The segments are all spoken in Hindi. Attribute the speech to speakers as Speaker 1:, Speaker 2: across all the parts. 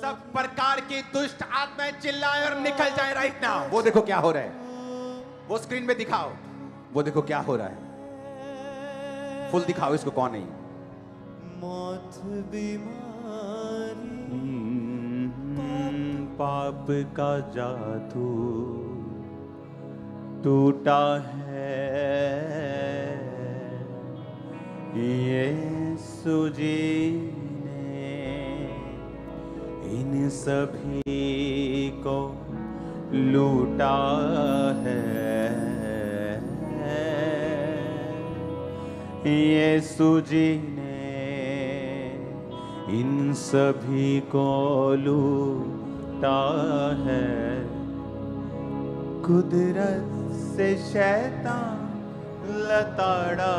Speaker 1: सब प्रकार की दुष्ट आत्माएं चिल्लाएं और निकल जाए राइट नाउ। वो देखो क्या हो रहा है, वो स्क्रीन पे दिखाओ, वो देखो क्या हो रहा है, फुल दिखाओ इसको, कौन है?
Speaker 2: मौत बीमारी
Speaker 1: पाप का जादू टूटा है, यीशु जी ने इन सभी को लूटा है, यीशु जी ने इन सभी को लूटा है। कुदरत से शैतान लताड़ा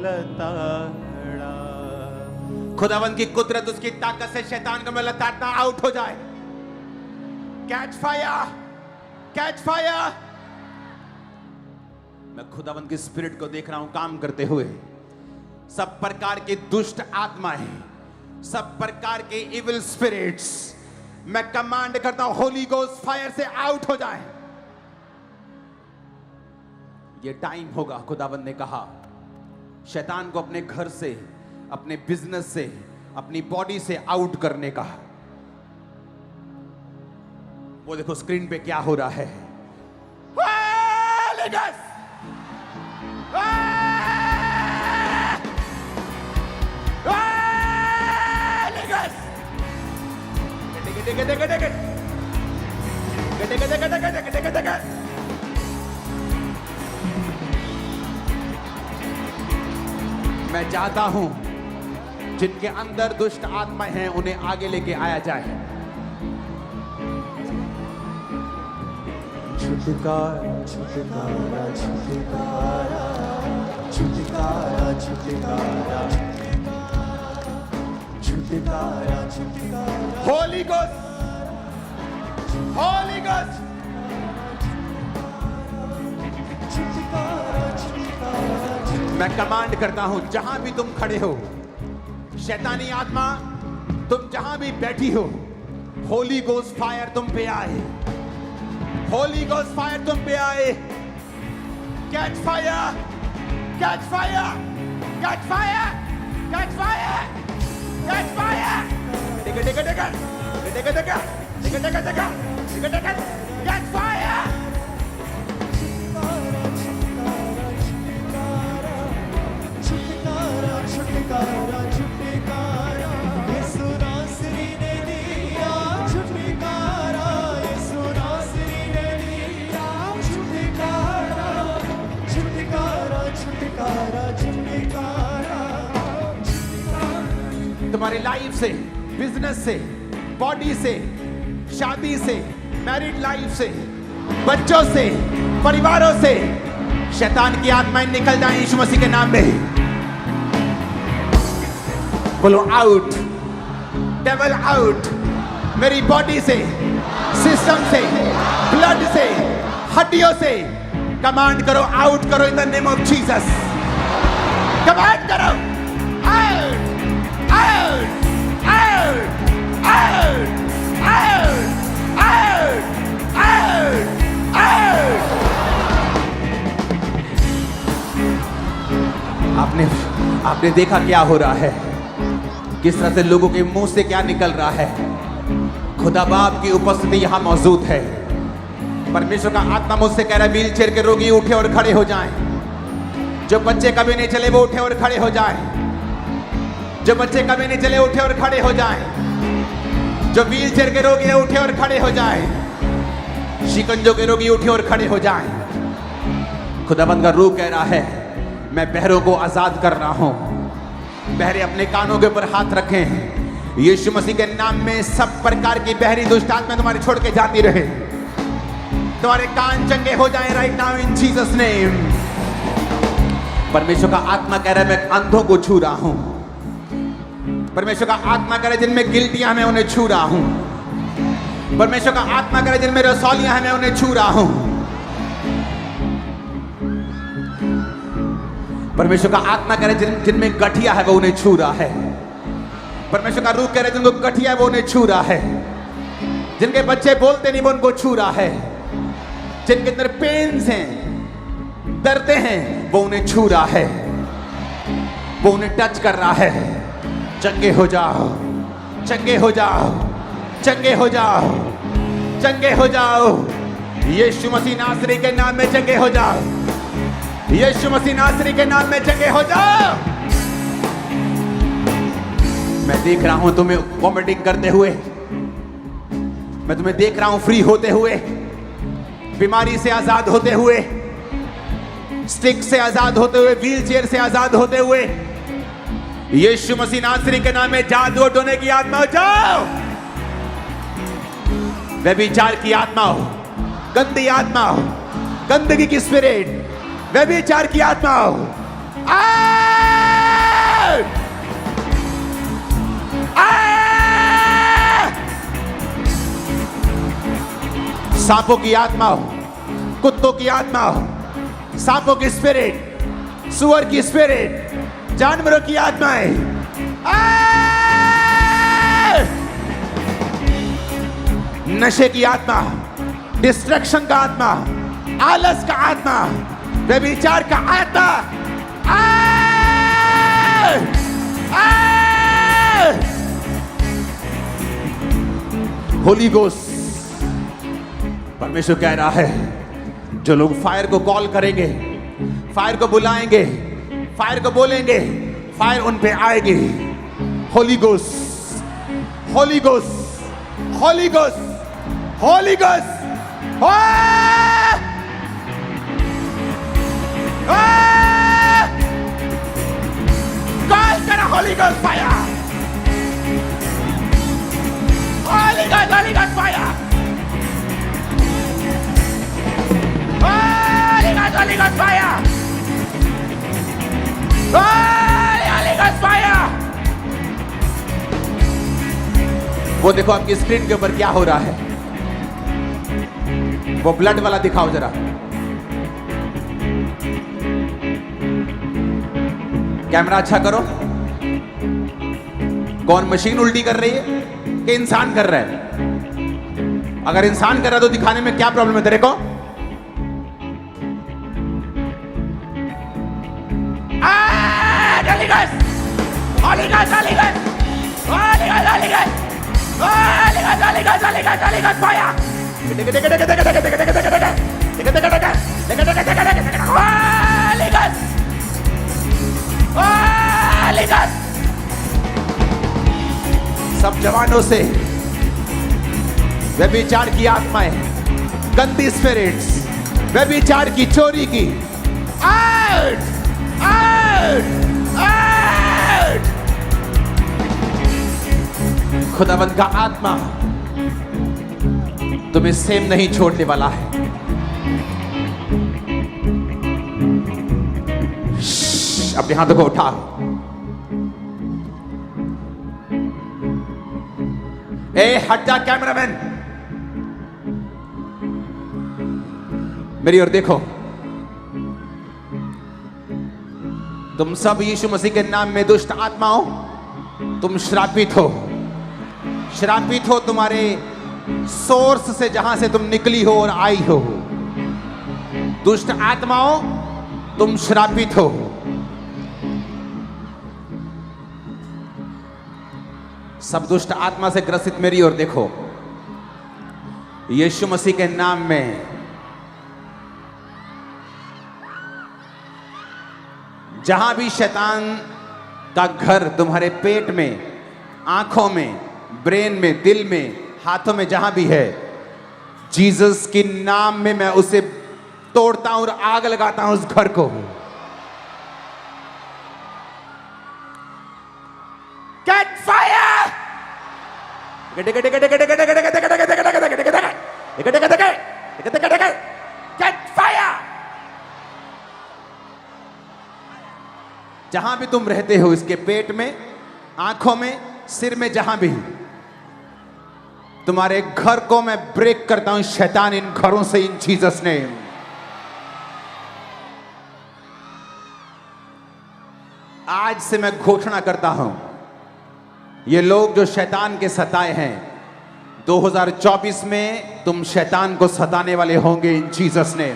Speaker 1: लताड़ा, खुदावंद की कुदरत उसकी ताकत से शैतान को मैं लताड़ता आउट हो जाए। Catch fire, catch fire. मैं खुदावंद की स्पिरिट को देख रहा हूं काम करते हुए। सब प्रकार की दुष्ट आत्माएं, सब प्रकार के इविल स्पिरिट्स, मैं कमांड करता हूं होली गोस्ट फायर से आउट हो जाए। ये टाइम होगा, खुदावंद ने कहा, शैतान को अपने घर से, अपने बिजनेस से, अपनी बॉडी से आउट करने का। वो देखो स्क्रीन पे क्या हो रहा है। मैं चाहता हूं जिनके अंदर दुष्ट आत्माएं हैं उन्हें आगे लेके आया जाए।
Speaker 2: छुटकारा छुटकारा छुटकारा छुटकारा छुटकारा छुटकारा छुटकारा।
Speaker 1: Holi ghost, holy ghost. मैं कमांड करता हूं जहां भी तुम खड़े हो, शैतानी आत्मा तुम जहां भी बैठी हो, होली गोस्ट फायर तुम पे आए, होली गोस्ट फायर तुम पे आए। Catch fire, catch fire, catch fire, catch fire, catch fire. डिगा डिगा डिगा डिगा डिगा डिगा डिगा डिगा डिगा डिगा कैच फायर।
Speaker 2: छुटकारा छुटकारा यीशु नासरी ने दिया छुटकारा, यीशु नासरी ने दिया छुटकारा छुटकारा छुटकारा छुटकारा।
Speaker 1: तुम्हारी लाइफ से, बिजनेस से, बॉडी से, शादी से, मैरिड लाइफ से, बच्चों से, परिवारों से शैतान की आत्माएं निकल जाएं यीशु मसीह के नाम में। बोलो आउट, डेविल आउट। मेरी बॉडी से, सिस्टम से, ब्लड से, हड्डियों से कमांड करो, आउट करो in the name of Jesus. Command करो, out out out out out out out out. आपने देखा क्या हो रहा है, किस तरह से लोगों के मुंह से क्या निकल रहा है। खुदा बाप की उपस्थिति यहां मौजूद है। परमेश्वर का आत्मा मुझसे कह रहा है व्हील चेयर के रोगी उठे और खड़े हो जाएं। जो बच्चे कभी नहीं चले वो उठे और खड़े हो जाएं। जो बच्चे कभी नहीं चले उठे और खड़े हो जाएं। जो व्हील चेयर के रोगी है उठे और खड़े हो जाएं। शिकंजों के रोगी उठे और खड़े हो जाएं। खुदाबंद का रूह कह रहा है मैं बहरों को आजाद कर रहा हूं। बहरे अपने कानों के ऊपर हाथ रखें। यीशु मसीह के नाम में सब प्रकार की बहरी दुष्ट आत्माएं तुम्हारी छोड़ के जाती रहे। तुम्हारे कान चंगे हो जाएं right now in Jesus name. परमेश्वर का आत्मा कह रहा है मैं अंधों को छू रहा हूं। परमेश्वर का आत्मा कह रहा है जिनमें गिल्टियां हैं मैं उन्हें छू रहा हूं। परमेश्वर का आत्मा कह रहा है जिनमें रसौलियां हैं मैं उन्हें छू रहा हूं। परमेश्वर का आत्मा कह रहा है जिनमें गठिया है वो उन्हें छू रहा है। परमेश्वर का रूह कह रहा है जिनको गठिया है वो उन्हें छू रहा है। जिनके बच्चे बोलते नहीं वो उनको छू रहा है, जिनके अंदर पेन्स हैं, दर्द हैं, वो उन्हें छू रहा है, वो उन्हें टच कर रहा है। चंगे हो जाओ, चंगे हो जाओ, चंगे हो जाओ, चंगे हो जाओ। यीशु मसीह नासरी के नाम में चंगे हो जाओ, यीशु मसीह नासरी के नाम में चंगे हो जाओ। मैं देख रहा हूं तुम्हें वॉमिटिंग करते हुए, मैं तुम्हें देख रहा हूं फ्री होते हुए, बीमारी से आजाद होते हुए, स्टिक से आजाद होते हुए, व्हील चेयर से आजाद होते हुए। यीशु मसीह नासरी के नाम में जादू हटाने की आत्मा हो जाओ। व्यभिचार की आत्मा हो, गंदी आत्मा हो, गंदगी की स्पिरिट, व्यभिचार की आत्मा हो, सांपों की आत्मा हो, कुत्तों की आत्मा हो, सांपों की स्पिरिट, सुअर की स्पिरिट, जानवरों की आत्माएं, नशे की आत्मा, डिस्ट्रैक्शन का आत्मा, आलस का आत्मा, व्यभिचार का आत्मा, होली गोस्ट। परमेश्वर कह रहा है जो लोग फायर को कॉल करेंगे, फायर को बुलाएंगे, फायर को बोलेंगे, फायर उन पे आएगी। Holy ghost, holy ghost, holy ghost, holy ghost, call करो holy ghost fire, holy ghost, holy ghost fire, holy ghost, holy ghost fire, holy ghost fire. वो देखो आपकी स्क्रीन के ऊपर क्या हो रहा है, वो ब्लड वाला दिखाओ जरा। कैमरा अच्छा करो। कौन मशीन उल्टी कर रही है कि इंसान कर रहा है? अगर इंसान कर रहा है तो दिखाने में क्या प्रॉब्लम है तेरे को? Holy Ghost, Holy Ghost, Holy Ghost, Holy Ghost, Holy Ghost, Holy Ghost, Holy Ghost, Holy Ghost, Holy Ghost, fire! Holy Ghost, Holy Ghost. सब जवानों से व्यभिचार की आत्माएं, गंदी स्पिरिट्स, व्यभिचार की, चोरी की, आउट, आउट, आउट। खुदावंद का आत्मा तुम्हें सेम नहीं छोड़ने वाला है। अपने हाथों को उठा। ए हट जा कैमरामैन, मेरी ओर देखो। तुम सब यीशु मसीह के नाम में दुष्ट आत्माओं, तुम श्रापित हो, श्रापित हो तुम्हारे सोर्स से, जहां से तुम निकली हो और आई हो। दुष्ट आत्माओं तुम श्रापित हो। सब दुष्ट आत्मा से ग्रसित मेरी ओर देखो। यीशु मसीह के नाम में जहां भी शैतान का घर तुम्हारे पेट में, आंखों में, ब्रेन में, दिल में, हाथों में, जहां भी है, जीसस के नाम में मैं उसे तोड़ता हूं और आग लगाता हूं उस घर को। Get fire! Get fire! जहां भी तुम रहते हो, इसके पेट में, आंखों में, सिर में, जहां भी, तुम्हारे घर को मैं ब्रेक करता हूं। शैतान इन घरों से, इन जीसस नेम। आज से मैं घोषणा करता हूं, ये लोग जो शैतान के सताए हैं, 2024 में तुम शैतान को सताने वाले होंगे इन जीसस ने।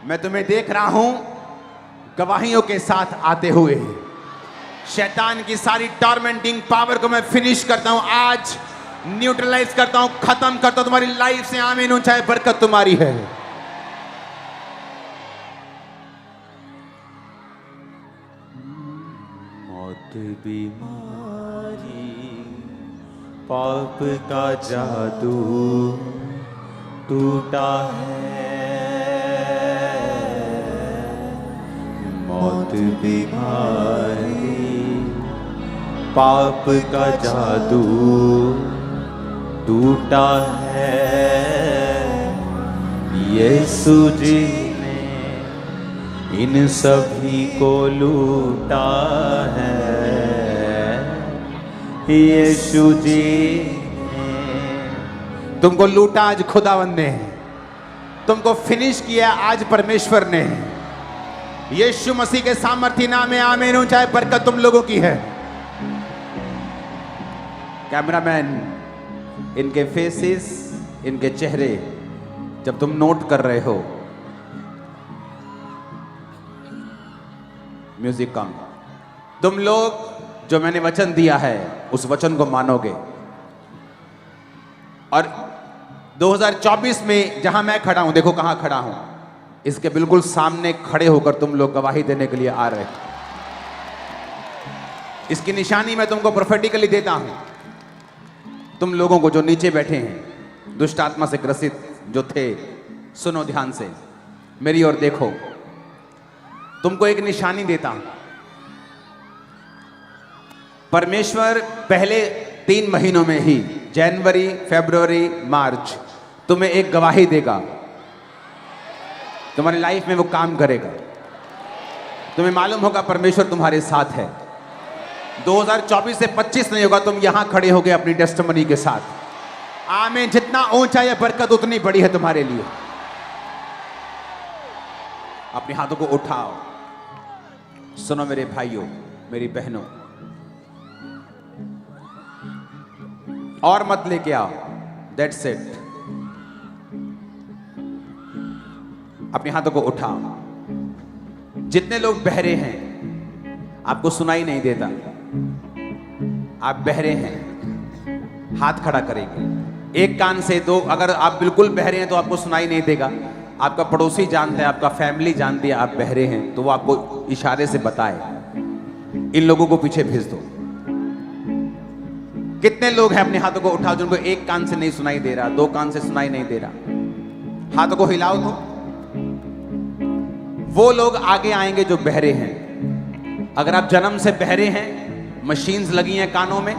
Speaker 1: मैं तुम्हें देख रहा हूं गवाहियों के साथ आते हुए। शैतान की सारी टॉर्मेंटिंग पावर को मैं फिनिश करता हूं, आज न्यूट्रलाइज करता हूं, खत्म करता हूं तुम्हारी लाइफ से। आमीन हो, चाहे बरकत तुम्हारी है। मौत बीमारी पाप का जादू टूटा है। मौत बीमारी पाप का जादू टूटा है। यीशु जी ने इन सभी को लूटा है। यीशु जी ने तुमको लूटा आज खुदावंद ने, तुमको फिनिश किया आज परमेश्वर ने। यीशु मसीह के सामर्थी नाम में आमीन हूं, चाहे बरकत तुम लोगों की है। कैमरामैन, इनके फेसेस, इनके चेहरे जब तुम नोट कर रहे हो, म्यूजिक कम, तुम लोग जो मैंने वचन दिया है उस वचन को मानोगे। और 2024 में जहां मैं खड़ा हूं, देखो कहां खड़ा हूं, इसके बिल्कुल सामने खड़े होकर तुम लोग गवाही देने के लिए आ रहे हो। इसकी निशानी मैं तुमको प्रोफेटिकली देता हूं। तुम लोगों को जो नीचे बैठे हैं, दुष्ट आत्मा से ग्रसित जो थे, सुनो ध्यान से, मेरी ओर देखो। तुमको एक निशानी देता हूं। परमेश्वर पहले 3 महीनों में ही, जनवरी, फरवरी, मार्च, तुम्हें एक गवाही देगा। तुम्हारी लाइफ में वो काम करेगा। तुम्हें मालूम होगा परमेश्वर तुम्हारे साथ है। 2024 से 25 नहीं होगा, तुम यहां खड़े होगे अपनी टेस्टिमनी के साथ। आमीन। जितना ऊंचा यह बरकत उतनी बड़ी है तुम्हारे लिए। अपने हाथों को उठाओ। सुनो मेरे भाइयों, मेरी बहनों, और मत लेके आओ। That's it. अपने हाथों को उठाओ। जितने लोग बहरे हैं, आपको सुनाई नहीं देता, आप बहरे हैं, हाथ खड़ा करेंगे। एक कान से दो, अगर आप बिल्कुल बहरे हैं तो आपको सुनाई नहीं देगा। आपका पड़ोसी जानता है, आपका फैमिली जानती है आप बहरे हैं, तो वो आपको इशारे से बताए, इन लोगों को पीछे भेज दो। कितने लोग हैं, अपने हाथों को उठाओ, जिनको एक कान से नहीं सुनाई दे रहा, 2 कान से सुनाई नहीं दे रहा। हाथों को हिलाओ तो वो लोग आगे आएंगे जो बहरे हैं। अगर आप जन्म से बहरे हैं, मशीन्स लगी हैं कानों में,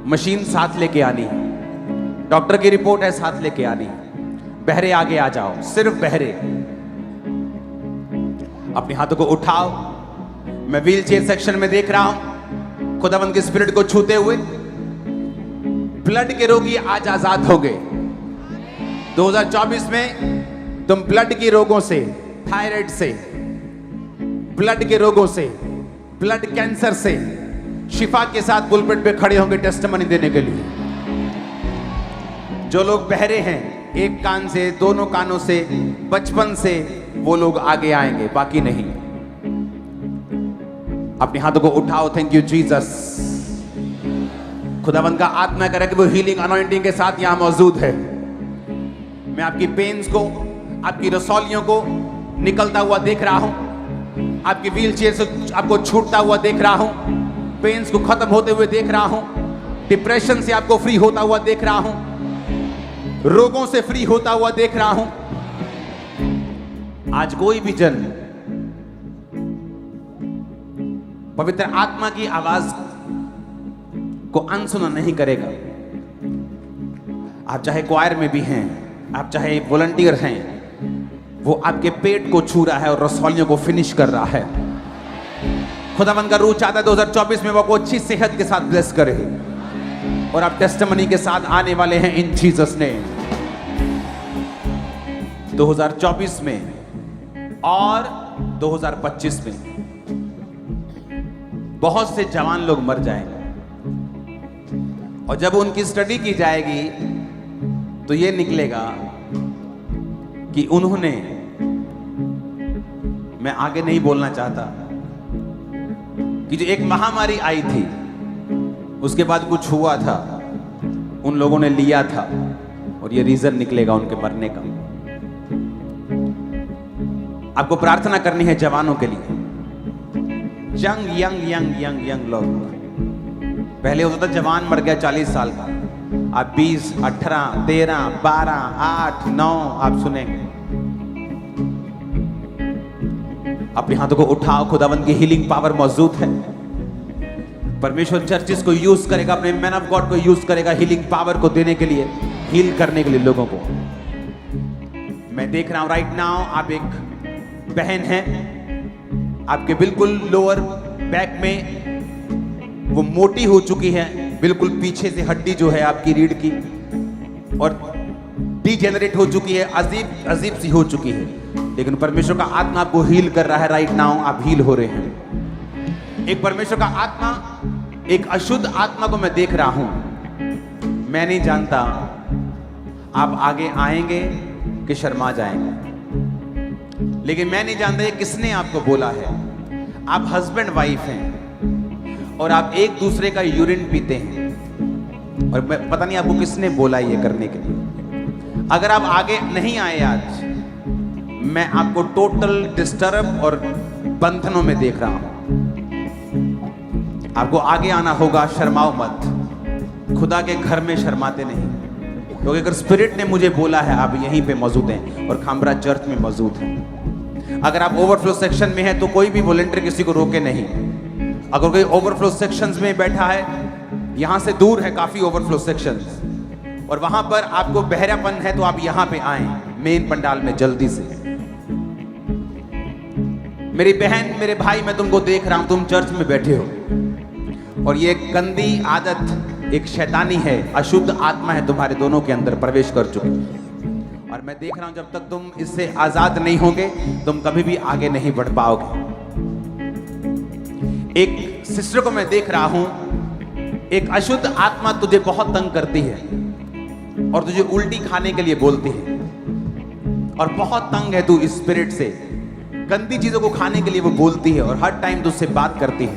Speaker 1: मशीन साथ लेके आनी है, डॉक्टर की रिपोर्ट है साथ लेके आनी है। बहरे आगे आ जाओ, सिर्फ बहरे। अपने हाथों को उठाओ। मैं व्हील चेयर सेक्शन में देख रहा हूं खुदावंद के स्पिरिट को छूते हुए। ब्लड के रोगी आज आजाद हो गए। 2024 में तुम ब्लड के रोगों से, थायराइड से, ब्लड के रोगों से, ब्लड कैंसर से शिफा के साथ पुलपिट पे खड़े होंगे टेस्टिमनी देने के लिए। जो लोग बहरे हैं, एक कान से, दोनों कानों से, बचपन से, वो लोग आगे आएंगे, बाकी नहीं। अपने हाथों को उठाओ। Thank you Jesus. खुदावंद का आत्मा करे कि वो हीलिंग अनॉइंटिंग के साथ यहां मौजूद है। मैं आपकी पेन्स को, आपकी रसौलियों को निकलता हुआ देख रहा हूं। आपकी व्हील चेयर से आपको छूटता हुआ देख रहा हूं। पेन्स को खत्म होते हुए देख रहा हूं। डिप्रेशन से आपको फ्री होता हुआ देख रहा हूं। रोगों से फ्री होता हुआ देख रहा हूं। आज कोई भी जन पवित्र आत्मा की आवाज को अनसुना नहीं करेगा। आप चाहे क्वायर में भी हैं, आप चाहे वॉलंटियर हैं, वो आपके पेट को छू रहा है और रसौलियों को फिनिश कर रहा है। खुदावंद का रूह चाहता है 2024 में वो आपको अच्छी सेहत के साथ ब्लेस करे, और आप टेस्टिमनी के साथ आने वाले हैं इन जीसस ने। 2024 में और 2025 में बहुत से जवान लोग मर जाएंगे, और जब उनकी स्टडी की जाएगी तो ये निकलेगा कि उन्होंने, मैं आगे नहीं बोलना चाहता, कि जो एक महामारी आई थी उसके बाद कुछ हुआ था, उन लोगों ने लिया था, और ये रीजन निकलेगा उनके मरने का। आपको प्रार्थना करनी है जवानों के लिए, यंग लोग। पहले होता था जवान मर गया 40 साल का, आप 20, 18, 13, 12, 8, 9 आप सुनेंगे। अपने हाथों को उठाओ, खुदावंद की हीलिंग पावर मौजूद है। परमेश्वर चर्चिस को यूज करेगा, अपने मैन ऑफ गॉड को यूज करेगा हीलिंग पावर को देने के लिए, हील करने के लिए लोगों को। मैं देख रहा हूं राइट नाउ, आप एक बहन हैं, आपके बिल्कुल लोअर बैक में वो मोटी हो चुकी है, बिल्कुल पीछे से हड्डी जो है आपकी रीढ़ की, और डीजेनरेट हो चुकी है, अजीब अजीब सी हो चुकी है, लेकिन परमेश्वर का आत्मा आपको हील कर रहा है राइट नाउ, आप हील हो रहे हैं। एक परमेश्वर का आत्मा, एक अशुद्ध आत्मा को मैं देख रहा हूं। मैं नहीं जानता आप आगे आएंगे कि शर्मा जाएंगे, लेकिन मैं नहीं जानता ये किसने आपको बोला है। आप हस्बैंड वाइफ हैं और आप एक दूसरे का यूरिन पीते हैं, और मैं पता नहीं आपको किसने बोला ये करने के लिए। अगर आप आगे नहीं आए आज, मैं आपको टोटल डिस्टर्ब और बंधनों में देख रहा हूं। आपको आगे आना होगा, शर्माओ मत। खुदा के घर में शर्माते नहीं, क्योंकि अगर स्पिरिट ने मुझे बोला है आप यहीं पे मौजूद हैं और खामरा चर्च में मौजूद हैं। अगर आप ओवरफ्लो सेक्शन में हैं तो कोई भी वॉलंटियर किसी को रोके नहीं। अगर कोई ओवरफ्लो सेक्शंस में बैठा है, यहां से दूर है काफी ओवरफ्लो सेक्शंस, और वहां पर आपको बहरापन है, तो आप यहां पे आए मेन पंडाल में जल्दी से। मेरी बहन, मेरे भाई, मैं तुमको देख रहा हूं, तुम चर्च में बैठे हो, और ये एक गंदी आदत, एक शैतानी है, अशुद्ध आत्मा है तुम्हारे दोनों के अंदर प्रवेश कर चुकी, और मैं देख रहा हूं जब तक तुम इससे आजाद नहीं होगे तुम कभी भी आगे नहीं बढ़ पाओगे। एक सिस्टर को मैं देख रहा हूं, एक अशुद्ध आत्मा तुझे बहुत तंग करती है और तुझे उल्टी खाने के लिए बोलती है, और बहुत तंग है तू इस स्पिरिट से, गंदी चीजों को खाने के लिए वो बोलती है और हर टाइम तुझसे बात करती है।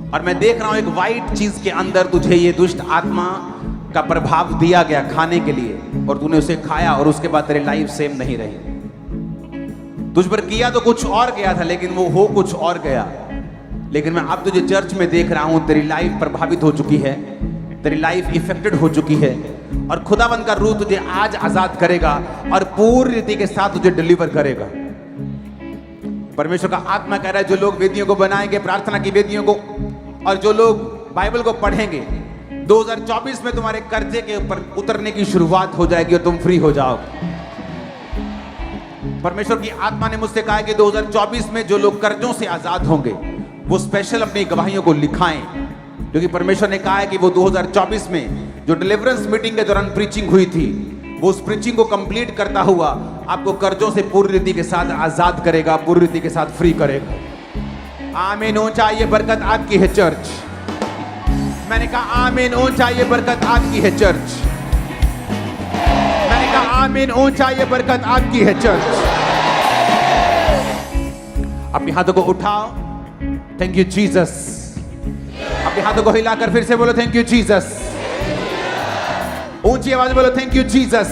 Speaker 1: और मैं देख रहा हूं एक वाइट चीज के अंदर तुझे ये दुष्ट आत्मा का प्रभाव दिया गया खाने के लिए, और तूने उसे खाया और उसके बाद तेरी लाइफ सेम नहीं रही। तुझ पर किया तो कुछ और गया था, लेकिन वो हो कुछ और गया। लेकिन मैं अब तुझे चर्च में देख रहा हूं, तेरी लाइफ प्रभावित हो चुकी है, तेरी लाइफ इफेक्टेड हो चुकी है, और खुदावंद का रूह तुझे आज आजाद करेगा और पूरी रीति के साथ तुझे डिलीवर करेगा। परमेश्वर का आत्मा कह रहा है, जो लोग वेदियों को बनाएंगे, प्रार्थना की वेदियों को, और जो लोग बाइबल को पढ़ेंगे, 2024 में तुम्हारे कर्जे के ऊपर उतरने की शुरुआत हो जाएगी और तुम फ्री हो जाओगे। परमेश्वर की आत्मा ने मुझसे कहा कि 2024 में जो लोग कर्जों से आजाद होंगे वो स्पेशल अपनी गवाहियों को लिखाएं, क्योंकि परमेश्वर ने कहा है कि वो 2024 में जो डिलीवरेंस मीटिंग के दौरान प्रीचिंग हुई थी, वो उस प्रीचिंग को कंप्लीट करता हुआ आपको कर्जों से पूरी रीति के साथ आजाद करेगा, पूरी रीति के साथ फ्री करेगा। आमीन हो, चाहिए बरकत आपकी है चर्च। मैंने कहा आमीन हो, चाहिए बरकत आपकी है चर्च। मैंने कहा आमीन हो, चाहिए बरकत आपकी है चर्च। अपने हाथों को उठाओ, थैंक यू जीसस। अपने हाथों को हिलाकर फिर से बोलो थैंक यू जीसस। ऊंची आवाज बोलो थैंक यू जीसस।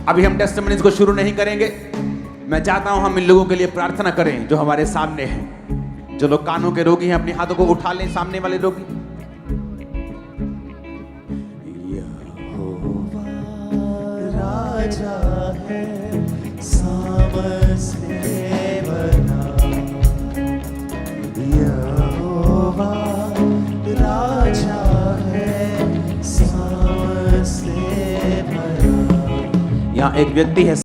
Speaker 1: अभी हम टेस्टिमनीज को शुरू नहीं करेंगे। मैं चाहता हूं हम इन लोगों के लिए प्रार्थना करें जो हमारे सामने हैं। जो लोग कानों के रोगी हैं अपने हाथों को उठा लें, सामने वाले रोगी।
Speaker 2: यहोवा राजा है, सामसे बना। यहोवा राजा है, सामसे बना।
Speaker 1: यहाँ एक व्यक्ति है।